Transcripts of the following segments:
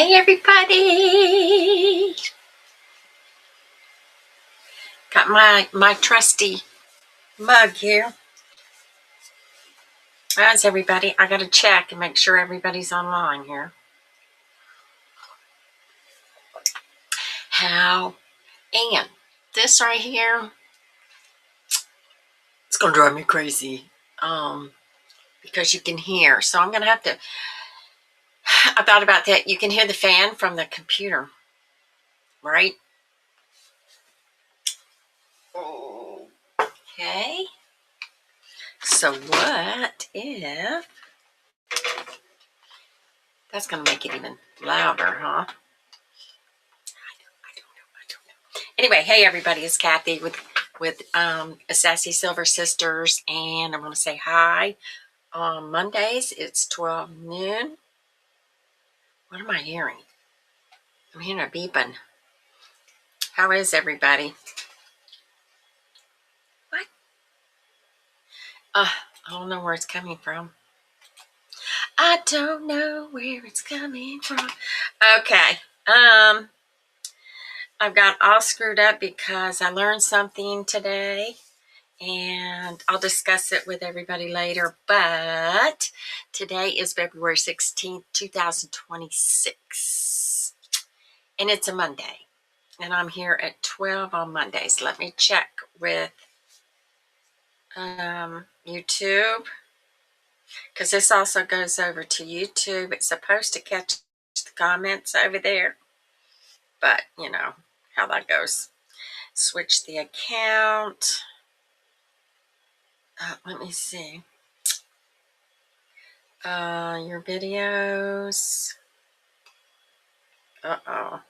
Hey everybody! Got my trusty mug here. How's everybody? I gotta check and make sure everybody's online here. How? And this right here, it's gonna drive me crazy. Because you can hear. So I'm gonna have to. I thought about that. You can hear the fan from the computer, right? Okay. So what if that's gonna make it even louder, huh? Anyway, hey everybody, it's Cathy with Sassy Silver Sisters, and I'm going to say hi. On Mondays, it's 12 noon. What am I hearing? I'm hearing a beeping. How is everybody? What? I don't know where it's coming from. I don't know where it's coming from. Okay. I've got all screwed up because I learned something today. And I'll discuss it with everybody later. But today is February 16th, 2026. And it's a Monday. And I'm here at 12 on Mondays. Let me check with YouTube. Because this also goes over to YouTube. It's supposed to catch the comments over there. But, you know how that goes. Switch the account. Let me see. Your videos. Uh-oh.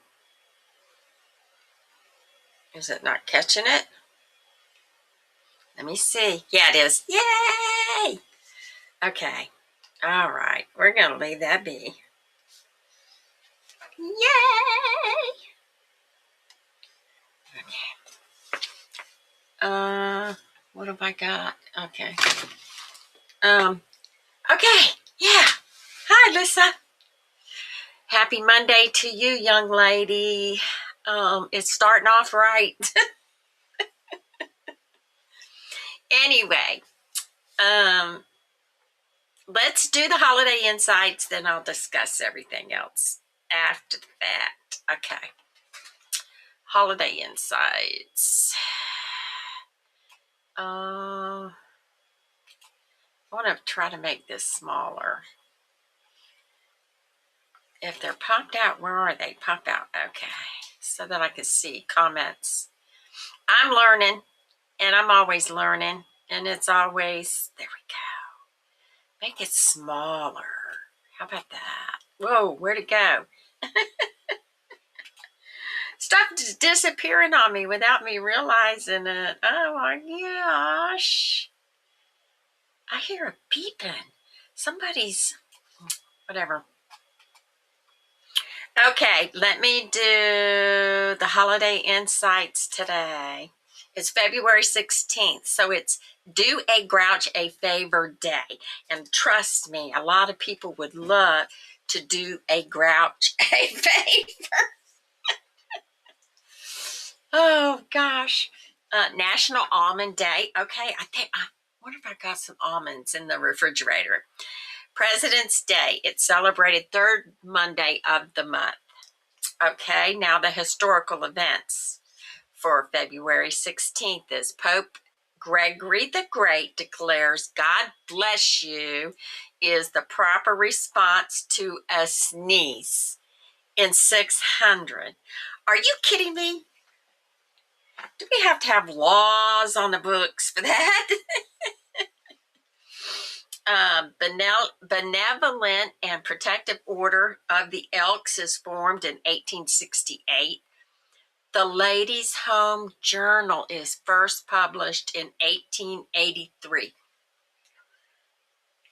Is it not catching it? Let me see. Yeah, it is. Yay! Okay. All right. We're going to leave that be. Yay! Okay. What have I got? Okay. Okay. Yeah. Hi, Lisa. Happy Monday to you, young lady. It's starting off right. Anyway, let's do the holiday insights, then I'll discuss everything else after the fact. Okay. Holiday insights. I want to try to make this smaller. If they're popped out, where are they? Pop out. Okay. So that I can see comments. I'm learning, and I'm always learning, and it's always, there we go. Make it smaller. How about that? Whoa, where'd it go? Stuff just disappearing on me without me realizing it. Oh my gosh. I hear a beeping. Somebody's, whatever. Okay, let me do the holiday insights today. It's February 16th, so it's do a grouch a favor day. And trust me, a lot of people would love to do a grouch a favor. Oh gosh. National Almond Day. Okay, I wonder if I got some almonds in the refrigerator. President's Day. It's celebrated third Monday of the month. Okay, now the historical events for February 16th is Pope Gregory the Great declares God bless you is the proper response to a sneeze in 600. Are you kidding me? Do we have to have laws on the books for that? Benevolent and Protective Order of the Elks is formed in 1868. The Ladies' Home Journal is first published in 1883.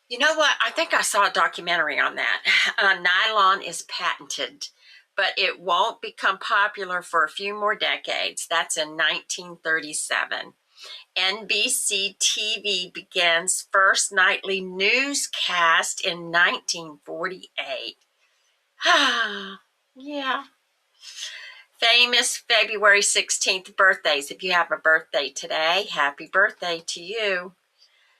You know what? I think I saw a documentary on that. Nylon is patented, but it won't become popular for a few more decades. That's in 1937. NBC TV begins first nightly newscast in 1948. Yeah. Famous February 16th birthdays. If you have a birthday today, happy birthday to you.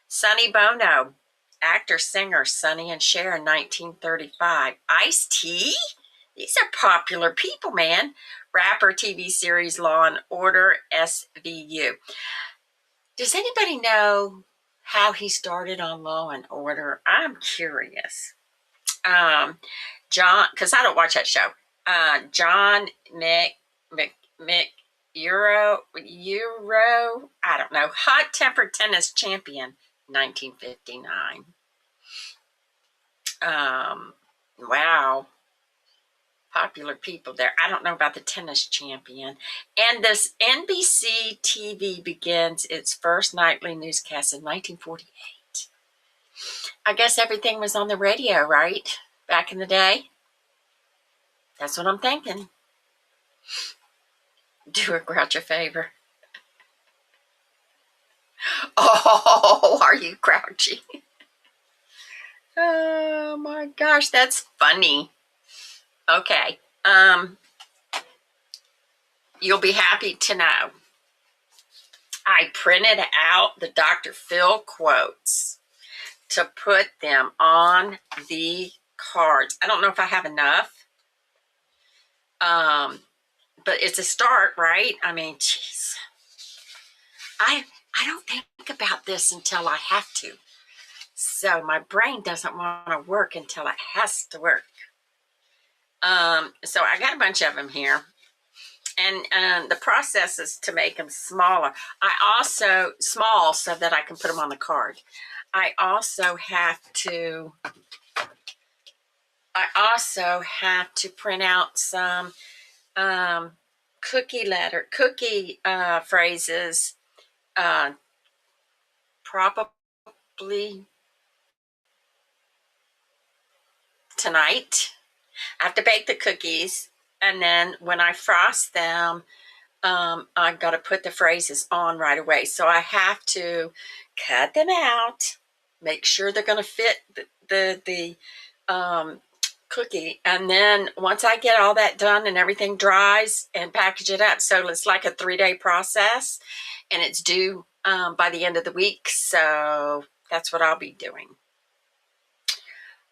Sonny Bono, actor, singer, Sonny and Cher in 1935. Ice-T? These are popular people, man. Rapper, TV series, Law and Order, SVU. Does anybody know how he started on Law and Order? I'm curious. John, because I don't watch that show. John Mc Euro, I don't know. Hot tempered tennis champion, 1959. Wow. Popular people there. I don't know about the tennis champion. And this NBC TV begins its first nightly newscast in 1948. I guess everything was on the radio, right? Back in the day. That's what I'm thinking. Do a Grouch a favor. Oh, are you grouchy? Oh my gosh, that's funny. Okay. You'll be happy to know I printed out the Dr. Phil quotes to put them on the cards. I don't know if I have enough. But it's a start, right? I mean, geez. I don't think about this until I have to. So my brain doesn't want to work until it has to work. So I got a bunch of them here. And the process is to make them smaller. Small so that I can put them on the card. I also have to print out some cookie phrases, probably tonight. I have to bake the cookies, and then when I frost them, I've got to put the phrases on right away. So I have to cut them out, make sure they're going to fit the cookie, and then once I get all that done and everything dries, and package it up. So it's like a 3-day process, and it's due by the end of the week. So that's what I'll be doing.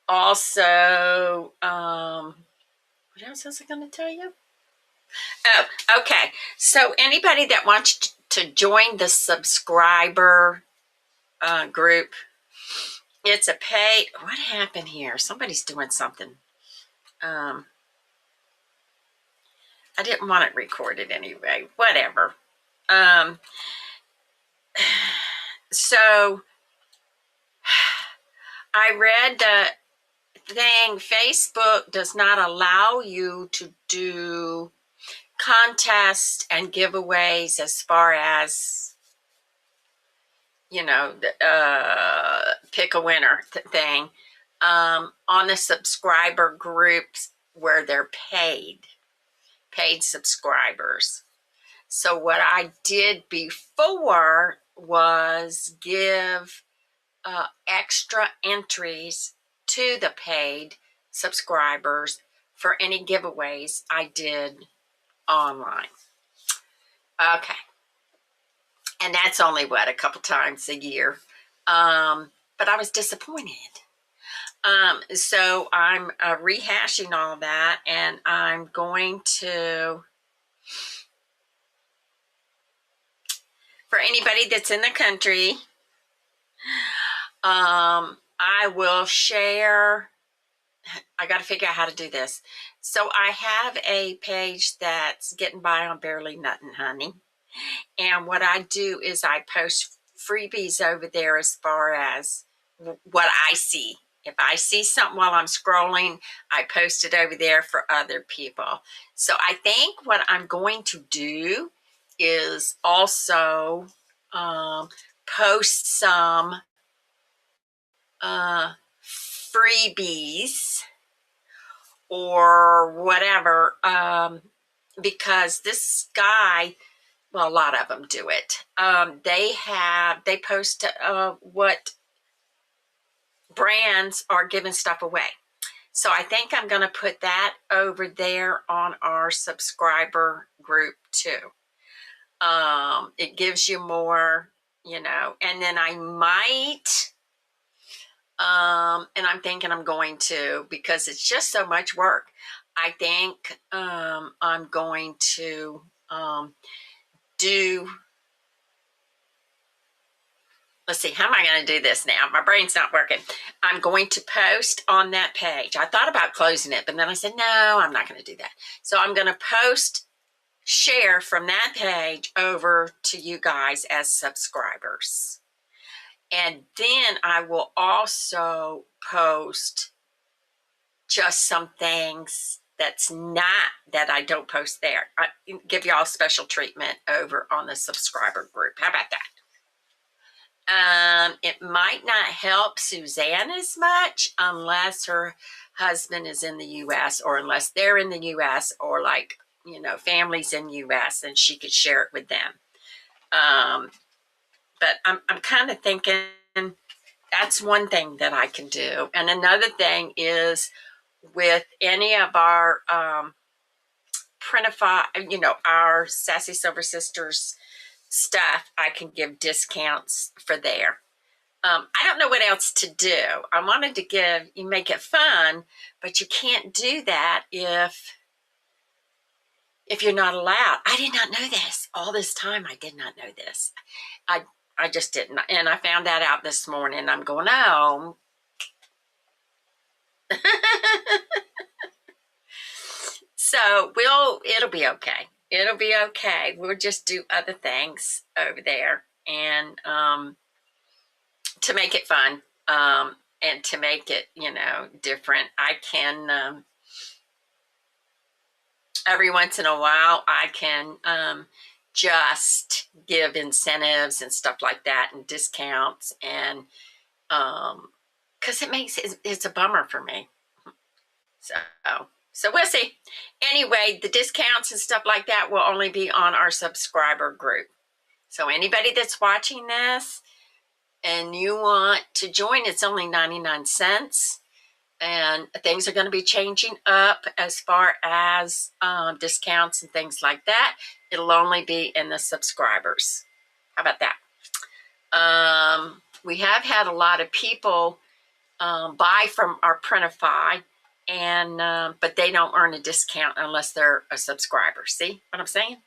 Also, what else was I going to tell you? Oh, okay. So anybody that wants to join the subscriber group, it's a pay. What happened here? Somebody's doing something. I didn't want it recorded anyway. Whatever. So I read the thing. Facebook does not allow you to do contests and giveaways as far as, pick a winner thing on the subscriber groups where they're paid subscribers. So what I did before was give extra entries to the paid subscribers for any giveaways I did online. Okay. And that's only, a couple times a year. But I was disappointed. So I'm rehashing all that, and I'm going to, for anybody that's in the country, I will share. I got to figure out how to do this. So I have a page that's getting by on Barely Nuttin' Honey. And what I do is I post freebies over there as far as what I see. If I see something while I'm scrolling, I post it over there for other people. So I think what I'm going to do is also post some freebies or whatever, because this guy, well, a lot of them do it. They post what brands are giving stuff away. So I think I'm going to put that over there on our subscriber group too. It gives you more, you know, and then I might, and I'm thinking I'm going to, because it's just so much work. I think I'm going to do, let's see, how am I going to do this now? My brain's not working. I'm going to post on that page. I thought about closing it, but then I said, no, I'm not going to do that. So I'm going to share from that page over to you guys as subscribers. And then I will also post just some things that's not, that I don't post there. I give y'all special treatment over on the subscriber group. How about that? It might not help Suzanne as much unless her husband is in the U.S. or unless they're in the U.S. or like, you know, families in U.S. and she could share it with them. But I'm kind of thinking that's one thing that I can do. And another thing is with any of our Printify, you know, our Sassy Silver Sisters stuff, I can give discounts for there. I don't know what else to do. I wanted to make it fun, but you can't do that if you're not allowed. I did not know this. All this time, I did not know this. I just didn't. And I found that out this morning. I'm going, oh. So it'll be okay. It'll be okay. We'll just do other things over there and to make it fun and to make it, you know, different. I can every once in a while I can just give incentives and stuff like that and discounts and because it's a bummer for me. So we'll see. Anyway, the discounts and stuff like that will only be on our subscriber group. So anybody that's watching this and you want to join, it's only 99 cents. And things are going to be changing up as far as discounts and things like that. It'll only be in the subscribers. How about that? We have had a lot of people buy from our Printify, and but they don't earn a discount unless they're a subscriber. See what I'm saying?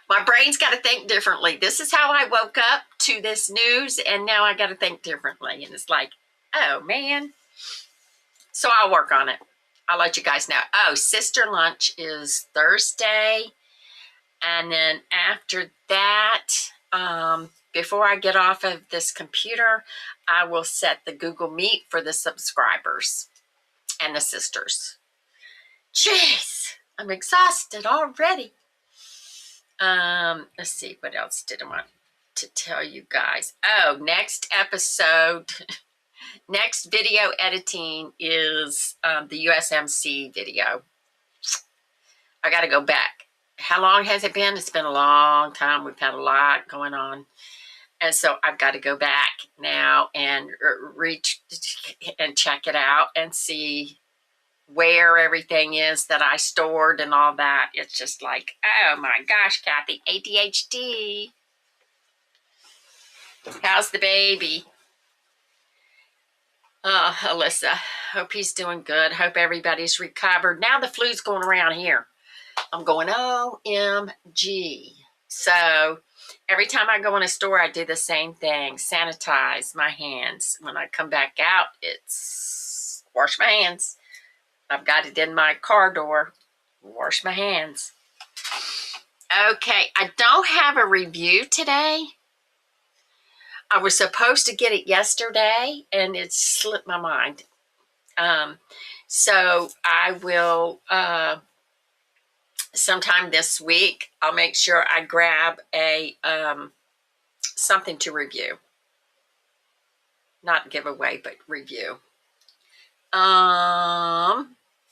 My brain's got to think differently. This is how I woke up to this news, and now I got to think differently. And it's like, oh man. So I'll work on it. I'll let you guys know. Oh, sister lunch is Thursday, and then after that, before I get off of this computer, I will set the Google Meet for the subscribers and the sisters. Jeez, I'm exhausted already. Let's see, what else did I want to tell you guys? Oh, next episode, next video editing is the USMC video. I got to go back. How long has it been? It's been a long time. We've had a lot going on. And so I've got to go back now and reach and check it out and see where everything is that I stored and all that. It's just like, oh my gosh, Cathy, ADHD. How's the baby? Oh, Alyssa, hope he's doing good. Hope everybody's recovered. Now the flu's going around here. I'm going, OMG. So every time I go in a store, I do the same thing. Sanitize my hands. When I come back out, it's wash my hands. I've got it in my car door. Wash my hands. Okay, I don't have a review today. I was supposed to get it yesterday, and it slipped my mind. So I will, sometime this week, I'll make sure I grab a something to review. Not giveaway, but review.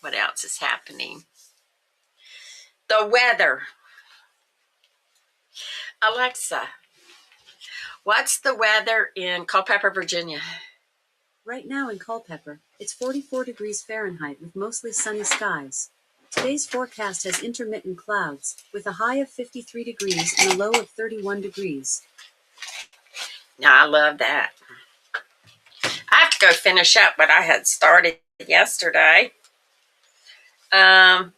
What else is happening? The weather. Alexa, what's the weather in Culpeper, Virginia? Right now in Culpeper, it's 44 degrees Fahrenheit with mostly sunny skies. Today's forecast has intermittent clouds, with a high of 53 degrees and a low of 31 degrees. Now, I love that. I have to go finish up what I had started yesterday. Did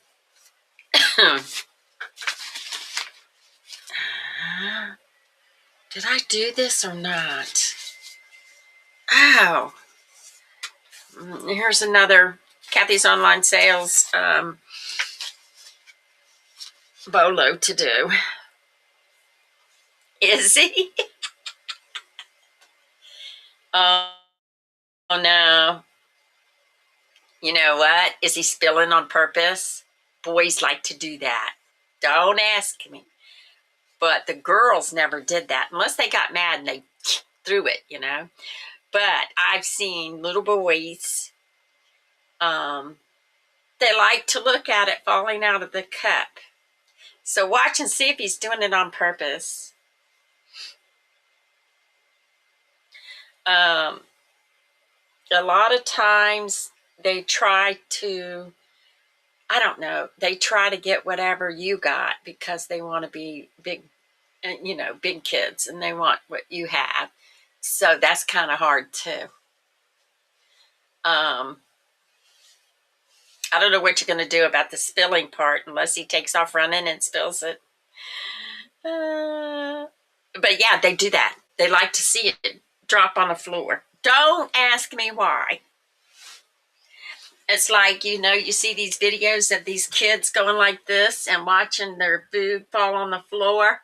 I do this or not? Oh, here's another Cathy's online sales bolo to do. Is he? Oh no. You know what? Is he spilling on purpose? Boys like to do that. Don't ask me. But the girls never did that unless they got mad and they threw it, you know. But I've seen little boys, they like to look at it falling out of the cup. So watch and see if he's doing it on purpose. A lot of times they try to, I don't know, they try to get whatever you got because they want to be big, you know, big kids, and they want what you have. So that's kind of hard too. I don't know what you're going to do about the spilling part unless he takes off running and spills it. But yeah, they do that. They like to see it drop on the floor. Don't ask me why. It's like, you know, you see these videos of these kids going like this and watching their food fall on the floor.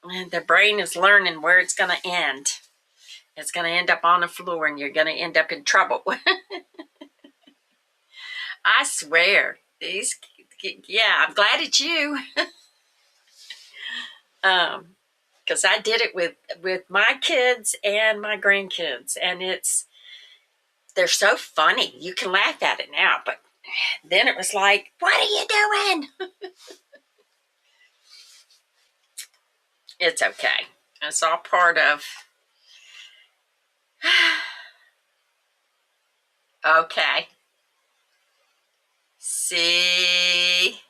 And their brain is learning where it's going to end. It's going to end up on the floor and you're going to end up in trouble. I swear. Yeah, I'm glad it's you. Because I did it with my kids and my grandkids. And they're so funny. You can laugh at it now, but then it was like, what are you doing? It's okay. It's all part of. Okay. See?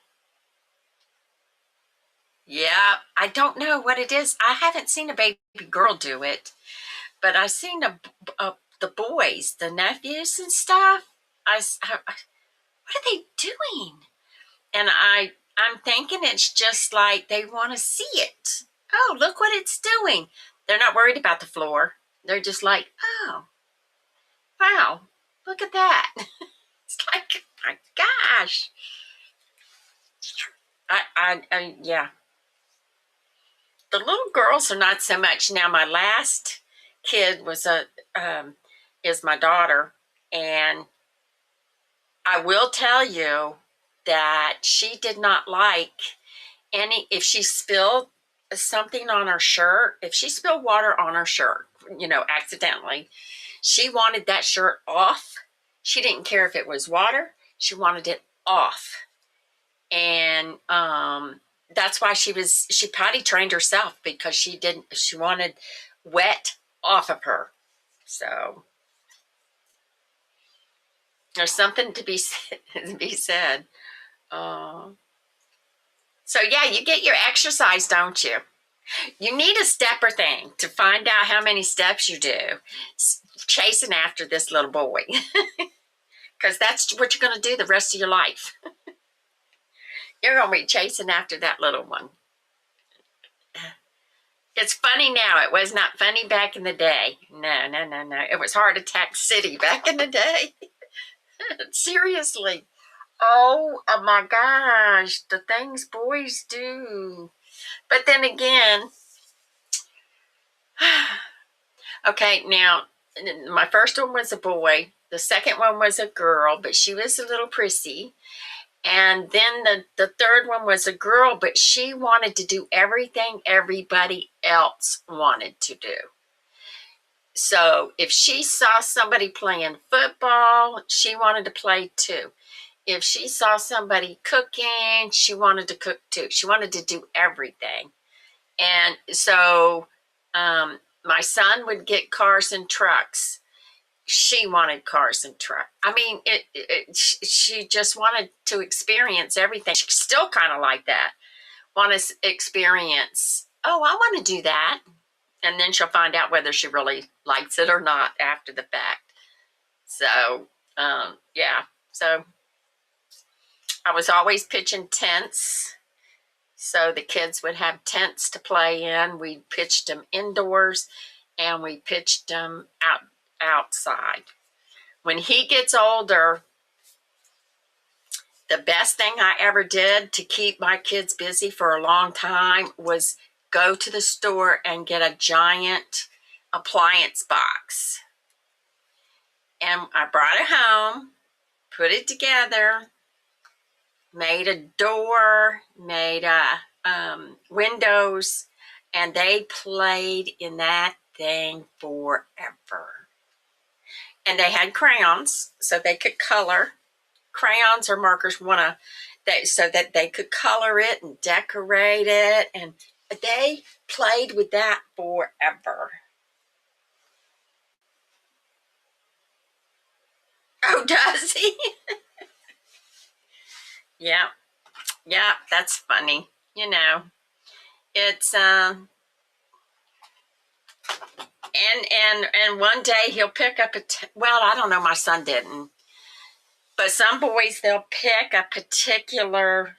Yeah, I don't know what it is. I haven't seen a baby girl do it, but I've seen the boys, the nephews and stuff. What are they doing? And I'm thinking it's just like they want to see it. Oh, look what it's doing. They're not worried about the floor. They're just like, oh, wow, look at that. It's like, my gosh. Yeah. The little girls are not so much. Now, my last kid is my daughter, and I will tell you that she did not like if she spilled something on her shirt, if she spilled water on her shirt, you know, accidentally, she wanted that shirt off. She didn't care if it was water. She wanted it off. And that's why she potty trained herself, because she wanted wet off of her. So there's something to be said. So yeah, you get your exercise, don't you? You need a stepper thing to find out how many steps you do chasing after this little boy. Because that's what you're going to do the rest of your life. You're going to be chasing after that little one. It's funny now. It was not funny back in the day. No. It was Heart Attack City back in the day. Seriously. Oh my gosh. The things boys do. But then again, okay, now, my first one was a boy. The second one was a girl, but she was a little prissy. And then the third one was a girl, but she wanted to do everything everybody else wanted to do. So if she saw somebody playing football, she wanted to play too. If she saw somebody cooking, she wanted to cook too. She wanted to do everything. And so my son would get cars and trucks. she wanted cars and trucks. I mean, she just wanted to experience everything. She's still kind of like that. Want to experience, oh, I want to do that. And then she'll find out whether she really likes it or not after the fact. So, yeah. So I was always pitching tents. So the kids would have tents to play in. We pitched them indoors and we pitched them outside. When he gets older, the best thing I ever did to keep my kids busy for a long time was go to the store and get a giant appliance box. And I brought it home, put it together, made a door, made windows, and they played in that thing forever. And they had crayons, so they could color. Crayons or markers, so that they could color it and decorate it, and they played with that forever. Oh, does he? Yeah, yeah, that's funny. You know, it's and one day he'll pick up well, I don't know, my son didn't, but some boys, they'll pick a particular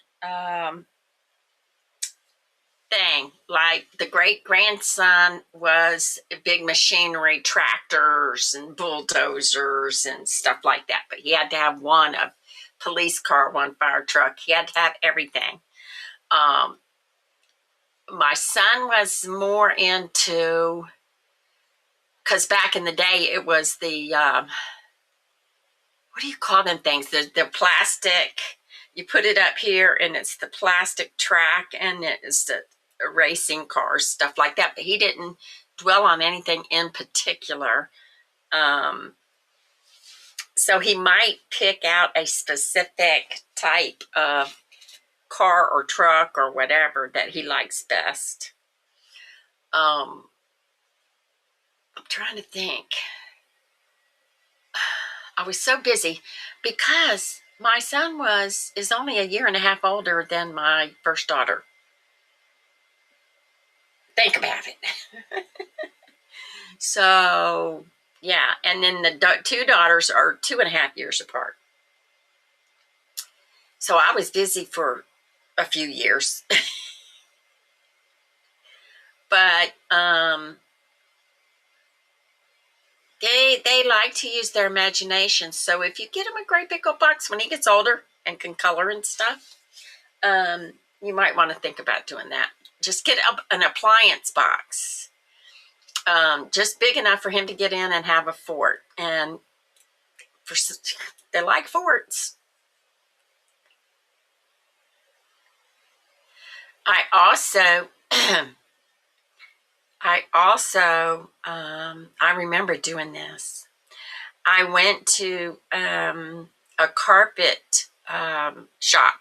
thing. Like the great grandson was big machinery, tractors and bulldozers and stuff like that. But he had to have one, a police car, one fire truck. He had to have everything. My son was more into, because back in the day it was the what do you call them things? The plastic. You put it up here and it's the plastic track and it's the racing cars, stuff like that. But he didn't dwell on anything in particular. So he might pick out a specific type of car or truck or whatever that he likes best. I'm trying to think. I was so busy because my son is only a year and a half older than my first daughter. Think about it. So, yeah. And then the two daughters are 2.5 years apart. So I was busy for a few years. But they like to use their imagination. So if you get him a great big old box when he gets older and can color and stuff, you might want to think about doing that. Just get an appliance box, just big enough for him to get in and have a fort. And they like forts. I remember doing this. I went to a carpet shop.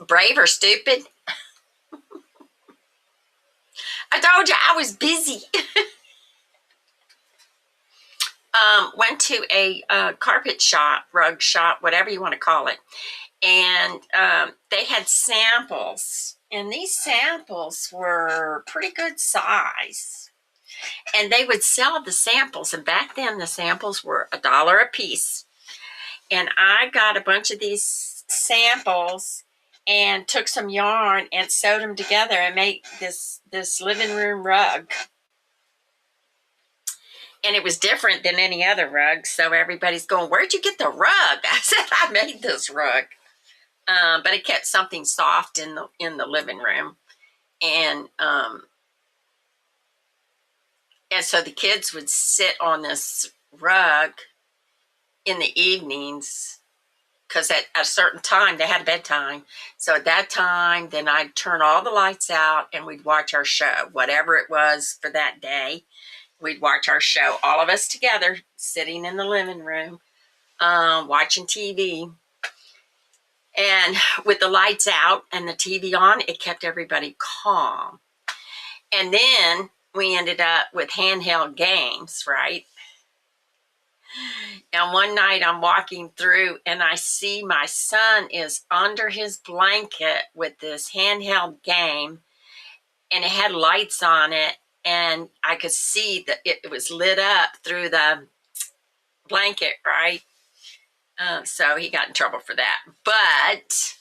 Brave or stupid? I told you I was busy. Went to a carpet shop, rug shop, whatever you want to call it. And they had samples. And these samples were pretty good size. And they would sell the samples. And back then, the samples were $1 a piece. And I got a bunch of these samples and took some yarn and sewed them together and made this living room rug. And it was different than any other rug. So everybody's going, where'd you get the rug? I said, I made this rug. But it kept something soft in the living room. And so the kids would sit on this rug in the evenings, because at a certain time they had a bedtime. So at that time, then I'd turn all the lights out and we'd watch our show, whatever it was for that day. We'd watch our show, all of us together, sitting in the living room, watching TV. And with the lights out and the TV on, it kept everybody calm. And then we ended up with handheld games, right? And one night I'm walking through and I see my son is under his blanket with this handheld game, and it had lights on it, and I could see that it was lit up through the blanket, right? So he got in trouble for that. But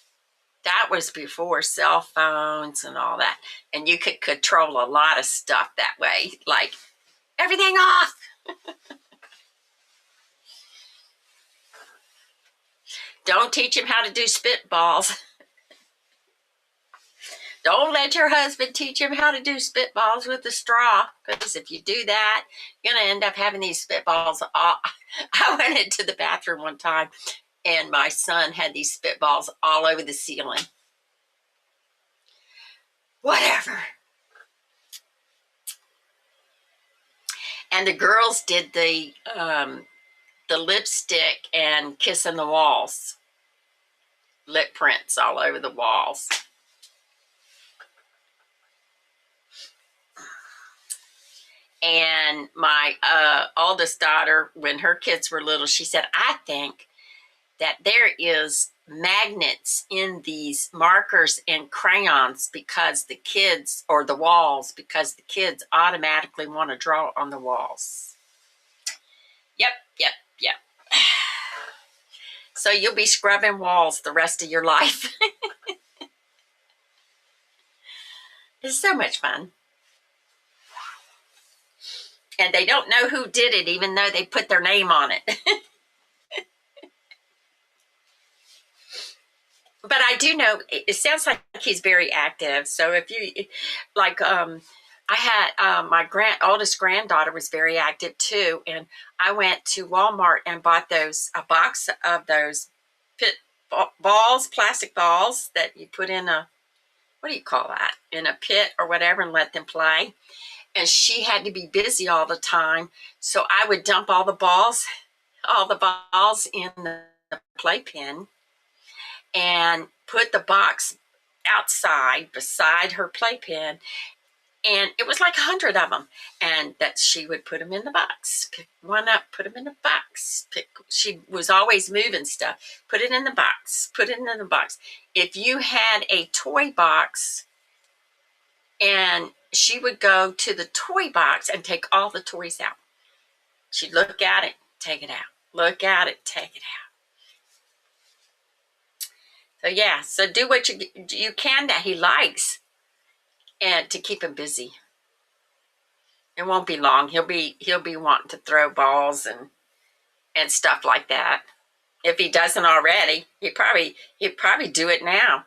that was before cell phones and all that. And you could control a lot of stuff that way, like everything off. Don't teach him how to do spitballs. Don't let your husband teach him how to do spitballs with a straw, because if you do that, you're going to end up having these spitballs. I went into the bathroom one time, and my son had these spitballs all over the ceiling. Whatever. And the girls did the lipstick and kissing the walls, lip prints all over the walls. And my oldest daughter, when her kids were little, she said, I think that there is magnets in these markers and crayons because the kids, or the walls, because the kids automatically want to draw on the walls. Yep. So you'll be scrubbing walls the rest of your life. It's so much fun. And they don't know who did it, even though they put their name on it. But I do know, it sounds like he's very active. So if you, like, I had my oldest granddaughter was very active too. And I went to Walmart and bought a box of those pit balls, plastic balls that you put in what do you call that? In a pit or whatever, and let them play. And she had to be busy all the time. So I would dump all the balls in the playpen and put the box outside beside her playpen. And it was like 100 of them. And that she would put them in the box, pick one up, put them in the box. She was always moving stuff. Put it in the box, put it in the box. If you had a toy box, and she would go to the toy box and take all the toys out. She'd look at it, take it out. Look at it, take it out. So yeah, so do what you can that he likes, and to keep him busy. It won't be long. He'll be wanting to throw balls and stuff like that. If he doesn't already, he'd probably do it now.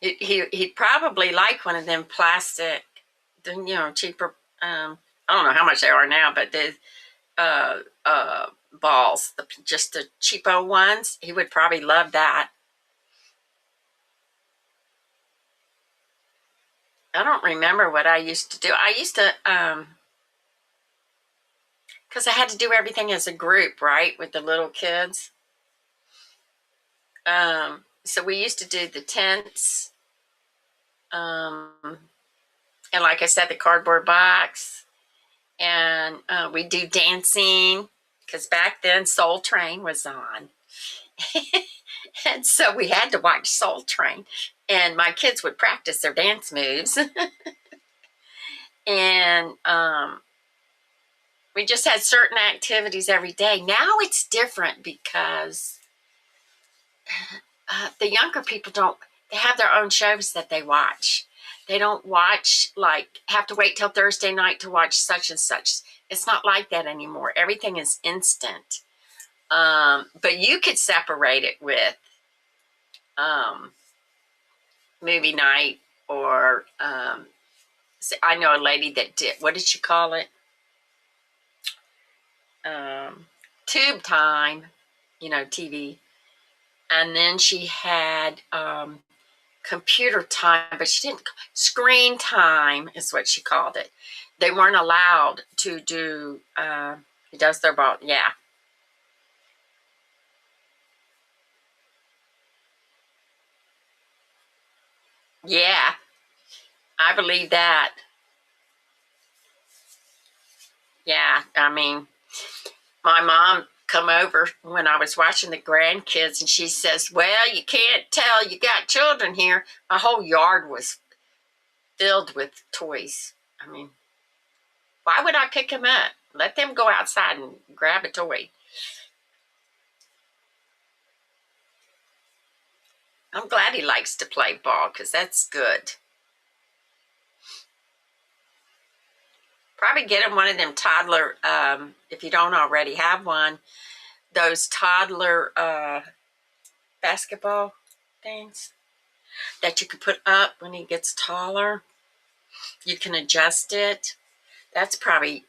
He'd probably like one of them plastic, cheaper. I don't know how much they are now, but the balls, just the cheapo ones. He would probably love that. I don't remember what I used to do. I used to, because I had to do everything as a group, right, with the little kids. So we used to do the tents, and like I said, the cardboard box, and we do dancing, because back then Soul Train was on. And so we had to watch Soul Train, and my kids would practice their dance moves. And we just had certain activities every day. Now it's different because the younger people they have their own shows that they watch. They don't watch, have to wait till Thursday night to watch such and such. It's not like that anymore. Everything is instant. But you could separate it with movie night, or I know a lady that did, what did she call it? Tube time, TV. And then she had computer time, but she didn't, screen time is what she called it. They weren't allowed to do, he does their ball, yeah. Yeah, I believe that. Yeah, I mean, my mom come over when I was watching the grandkids, and she says, "Well, you can't tell you got children here." My whole yard was filled with toys. I mean, why would I pick them up? Let them go outside and grab a toy. I'm glad he likes to play ball because that's good. Probably get him one of them toddler, if you don't already have one, those toddler basketball things that you can put up when he gets taller. You can adjust it. That's probably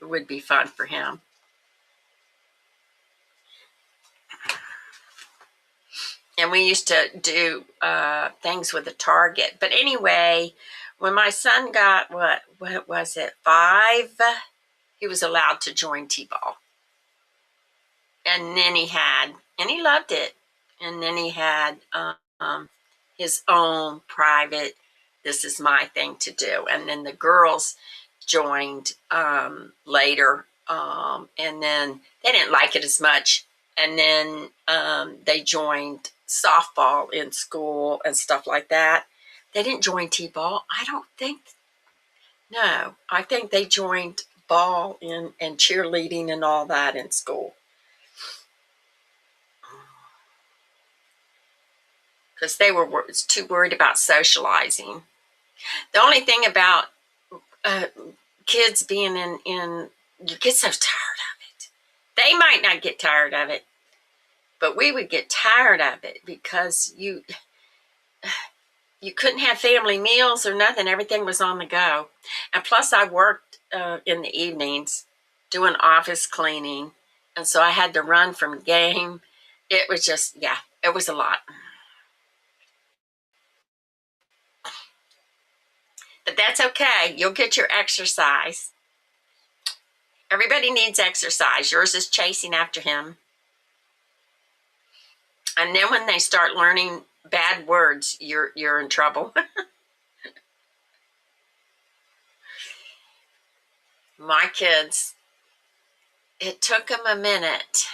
would be fun for him. And we used to do things with a target. But anyway, when my son got what was it, 5, he was allowed to join T-ball. And then and he loved it. And then he had his own private, this is my thing to do. And then the girls joined later. And then they didn't like it as much. And then they joined softball in school and stuff like that. They didn't join T-ball. I don't think. No, I think they joined ball and cheerleading and all that in school. Because they were too worried about socializing. The only thing about kids being in, you get so tired of it. They might not get tired of it, but we would get tired of it because you couldn't have family meals or nothing. Everything was on the go. And plus I worked in the evenings doing office cleaning. And so I had to run from game. It was just, yeah, it was a lot. But that's okay. You'll get your exercise. Everybody needs exercise. Yours is chasing after him. And then when they start learning bad words, you're in trouble. My kids, it took them a minute.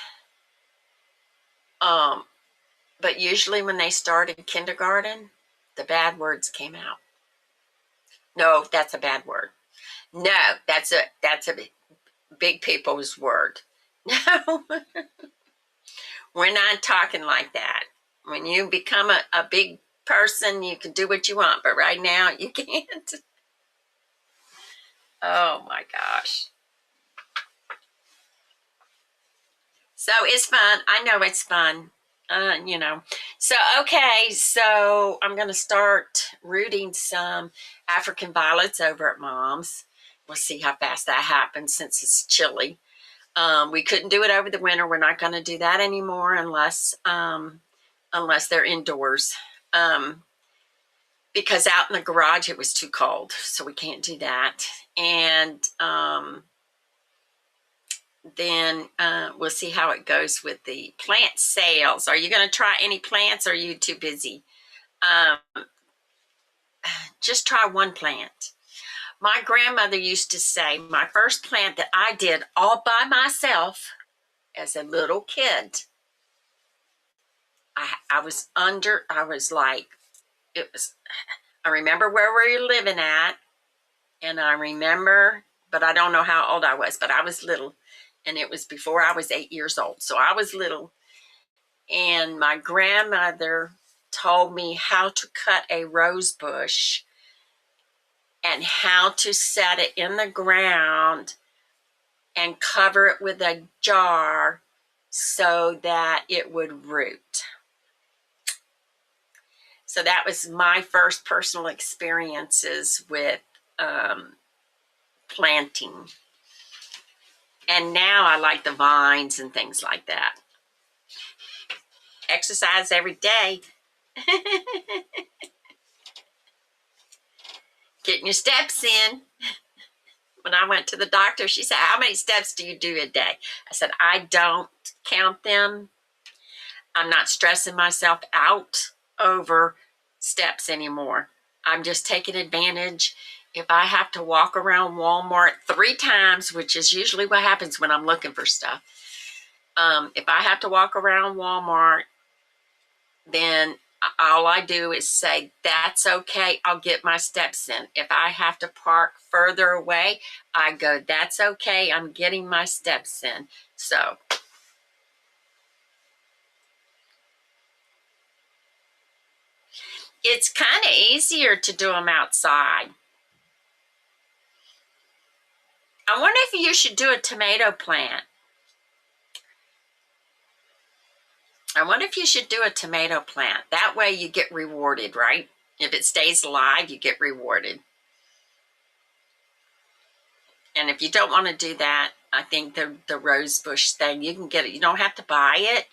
But usually when they started kindergarten, the bad words came out. No, that's a bad word. No, that's a big people's word. No, we're not talking like that. When you become a big person, you can do what you want, but right now you can't. Oh my gosh. So it's fun. I know it's fun. So okay, so I'm gonna start rooting some African violets over at Mom's. We'll see how fast that happens since it's chilly. We couldn't do it over the winter. We're not going to do that anymore unless they're indoors. Because out in the garage it was too cold, so we can't do that. And then we'll see how it goes with the plant sales. Are you going to try any plants, or are you too busy? Just try one plant. My grandmother used to say, my first plant that I did all by myself as a little kid, I was like, it was, I remember where we were living at, and I remember, but I don't know how old I was, but I was little, and it was before I was 8 years old, so I was little, and my grandmother told me how to cut a rose bush and how to set it in the ground and cover it with a jar so that it would root. So that was my first personal experiences with planting. And now I like the vines and things like that. Exercise every day. Getting your steps in. When I went to the doctor, she said, how many steps do you do a day? I said, I don't count them. I'm not stressing myself out over steps anymore. I'm just taking advantage. If I have to walk around Walmart 3 times, which is usually what happens when I'm looking for stuff, if I have to walk around Walmart, then all I do is say, that's okay, I'll get my steps in. If I have to park further away, I go, that's okay, I'm getting my steps in. So it's kind of easier to do them outside. I wonder if you should do a tomato plant. I wonder if you should do a tomato plant. That way you get rewarded, right? If it stays alive, you get rewarded. And if you don't want to do that, I think the rose bush thing, you can get it. You don't have to buy it.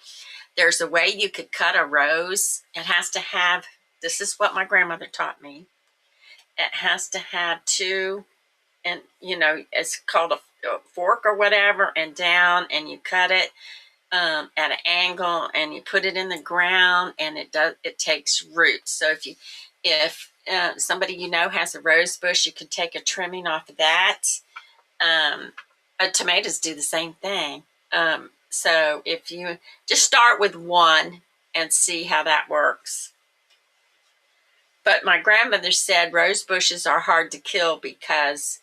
There's a way you could cut a rose. It has to have, this is what my grandmother taught me. It has to have two, and it's called a fork or whatever, and down, and you cut it at an angle, and you put it in the ground, and it takes roots. So if somebody has a rose bush, you can take a trimming off of that. Tomatoes do the same thing. So if you just start with one and see how that works. But my grandmother said rose bushes are hard to kill because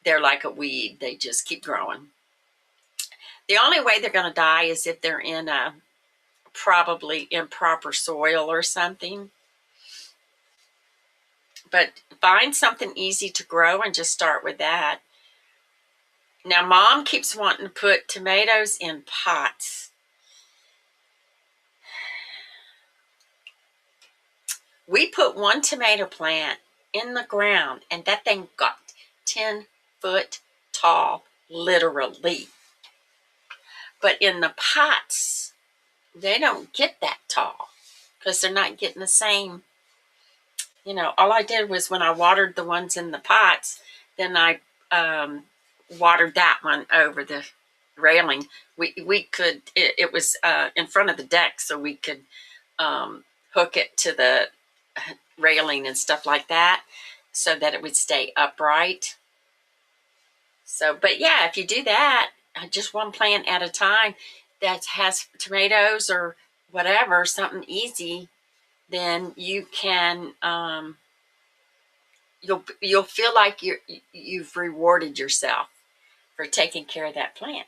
they're like a weed. They just keep growing. The only way they're going to die is if they're in a probably improper soil or something. But find something easy to grow and just start with that. Now, Mom keeps wanting to put tomatoes in pots. We put one tomato plant in the ground, and that thing got 10 foot tall, literally. But in the pots, they don't get that tall because they're not getting the same. All I did was when I watered the ones in the pots, then I watered that one over the railing. We could, it was in front of the deck, so we could hook it to the railing and stuff like that so that it would stay upright. So, but yeah, if you do that, just one plant at a time that has tomatoes or whatever, something easy, then you can, you'll feel like you've rewarded yourself for taking care of that plant.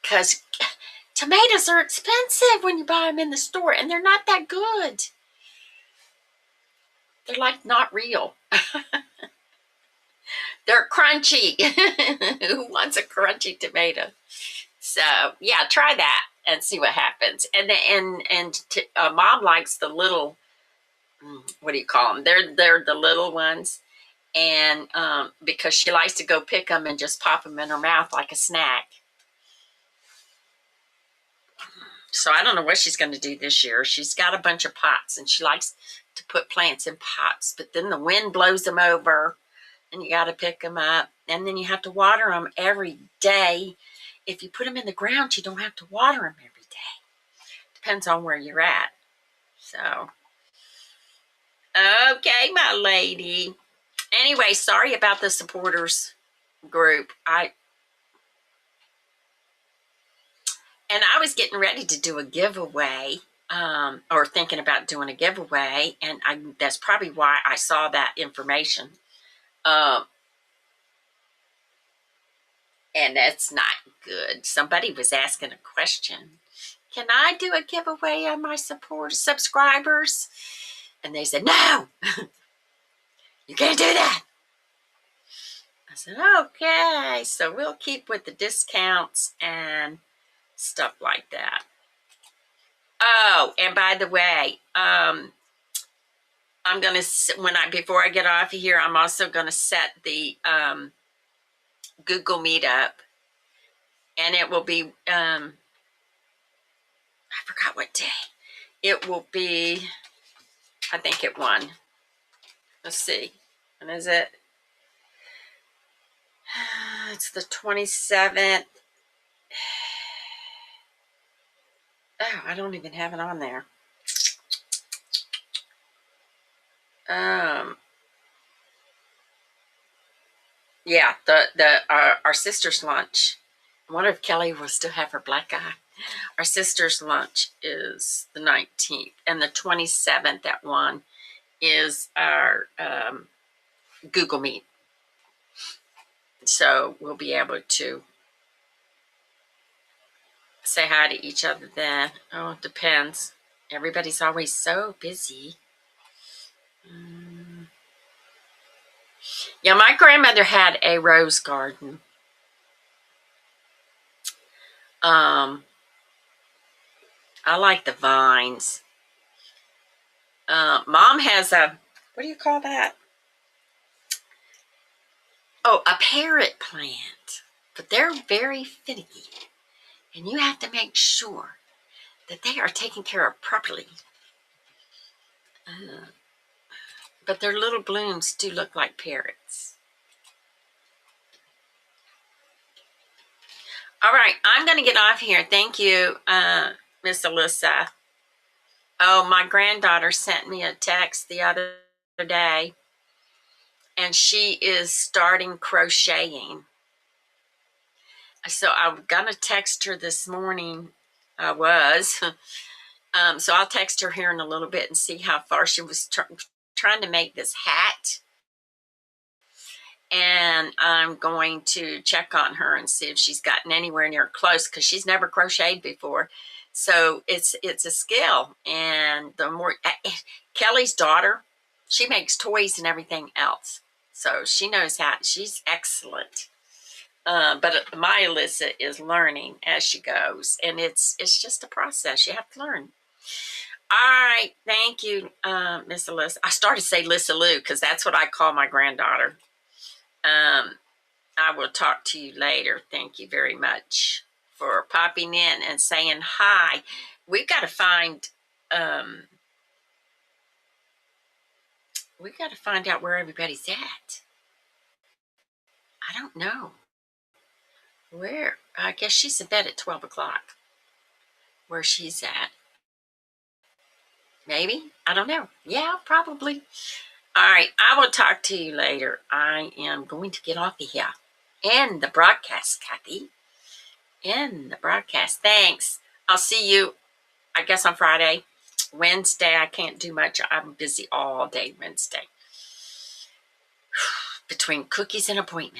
Because tomatoes are expensive when you buy them in the store, and they're not that good. They're like not real. They're crunchy. Who wants a crunchy tomato? So yeah, try that and see what happens. And Mom likes the little, what do you call them? They're the little ones, and because she likes to go pick them and just pop them in her mouth like a snack. So I don't know what she's going to do this year. She's got a bunch of pots, and she likes to put plants in pots, but then the wind blows them over, and you got to pick them up, and then you have to water them every day. If you put them in the ground, you don't have to water them every day. Depends on where you're at. So, okay, my lady. Anyway, sorry about the supporters group. I was getting ready to do a giveaway, or thinking about doing a giveaway, and that's probably why I saw that information. And that's not good. Somebody was asking a question. Can I do a giveaway on my subscribers? And they said, no, you can't do that. I said, okay. So we'll keep with the discounts and stuff like that. Oh, and by the way, I'm going to, before I get off of here, I'm also going to set the Google Meetup. And it will be, I forgot what day. It will be, I think it won. Let's see. When is it? It's the 27th. Oh, I don't even have it on there. Yeah, our sister's lunch. I wonder if Kelly will still have her black eye. Our sister's lunch is the 19th, and the 27th at 1 is our Google Meet. So we'll be able to say hi to each other then. Oh, it depends. Everybody's always so busy. Yeah, my grandmother had a rose garden. I like the vines. Mom has what do you call that? Oh, a parrot plant. But they're very finicky. And you have to make sure that they are taken care of properly. But their little blooms do look like parrots. All right, I'm going to get off here. Thank you, Miss Alyssa. Oh, my granddaughter sent me a text the other day, and she is starting crocheting. So I'm going to text her this morning. I was. So I'll text her here in a little bit and see how far she was trying to make this hat. And I'm going to check on her and see if she's gotten anywhere near close, because she's never crocheted before. So it's a skill. And the more Kelly's daughter, she makes toys and everything else, so she knows how. She's excellent. But my Alyssa is learning as she goes, and it's just a process. You have to learn. All right, thank you, Miss Alyssa. I started to say Lissa Lou because that's what I call my granddaughter. I will talk to you later. Thank you very much for popping in and saying hi. We've got to find out where everybody's at. I don't know. Where? I guess she's in bed at 12 o'clock. Where she's at. Maybe. I don't know. Yeah, probably. All right. I will talk to you later. I am going to get off of here. End the broadcast, Cathy. End the broadcast. Thanks. I'll see you, I guess, on Friday. Wednesday, I can't do much. I'm busy all day Wednesday. Between cookies and appointments.